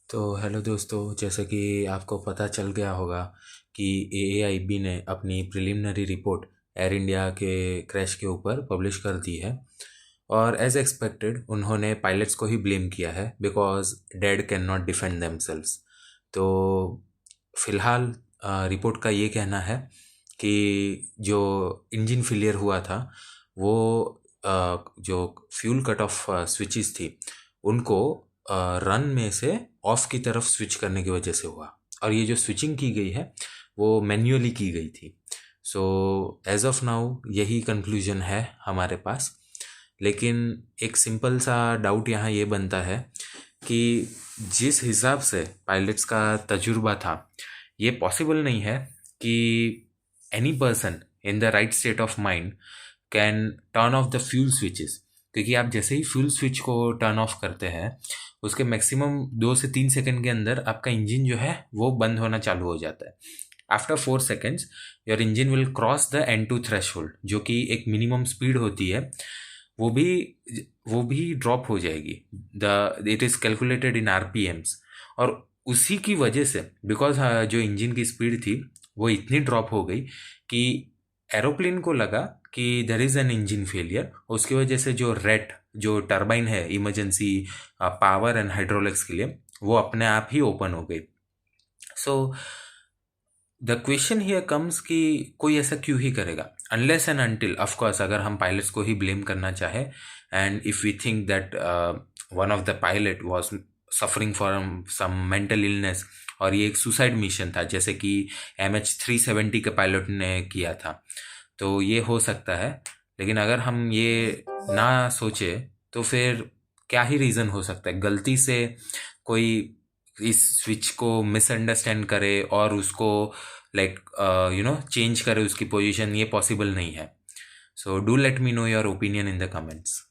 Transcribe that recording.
तो हेलो दोस्तों, जैसे कि आपको पता चल गया होगा कि एएआईबी ने अपनी प्रिलिमिनरी रिपोर्ट एयर इंडिया के क्रैश के ऊपर पब्लिश कर दी है। और एज एक्सपेक्टेड उन्होंने पायलट्स को ही ब्लेम किया है because dead can not defend themselves. तो फिलहाल रिपोर्ट का ये कहना है कि जो इंजन फेलियर हुआ था वो जो फ्यूल कट ऑफ स्विचेस थी उनको रन में से ऑफ की तरफ स्विच करने की वजह से हुआ। और ये जो स्विचिंग की गई है वो मैन्युअली की गई थी। सो एज ऑफ नाउ यही कंक्लूजन है हमारे पास। लेकिन एक सिंपल सा डाउट यहाँ ये बनता है कि जिस हिसाब से पायलट्स का तजुर्बा था, ये पॉसिबल नहीं है कि any person in the right state of mind can turn off the fuel switches. क्योंकि आप जैसे ही फ्यूल स्विच को टर्न ऑफ करते हैं उसके मैक्सिमम 2 से 3 सेकंड के अंदर आपका इंजन जो है वो बंद होना चालू हो जाता है। After 4 seconds your engine will cross the N2 threshold, जो कि एक मिनिमम स्पीड होती है, वो भी वो भी ड्रॉप हो जाएगी। It is calculated in RPMs. और उसी की वजह से बिकॉज जो इंजन की स्पीड थी वो इतनी ड्रॉप हो गई कि एरोप्लेन को लगा कि there is an engine failure. उसकी वजह से जो रेट जो टरबाइन है इमरजेंसी पावर एंड हाइड्रोलिक्स के लिए वो अपने आप ही ओपन हो गई। So the question here comes कि कोई ऐसा क्यों ही करेगा, अनलेस एंड अनटिल ऑफकोर्स अगर हम पायलट्स को ही ब्लेम करना चाहे and if we think that one of the pilot was suffering from some mental illness और ये एक सुसाइड मिशन था जैसे कि MH370 के पायलट ने किया था, तो ये हो सकता है। लेकिन अगर हम ये ना सोचे तो फिर क्या ही रीज़न हो सकता है गलती से कोई इस स्विच को मिसअंडरस्टैंड करे और उसको लाइक चेंज करे उसकी पोजीशन। ये पॉसिबल नहीं है। So do let me know your opinion in the comments.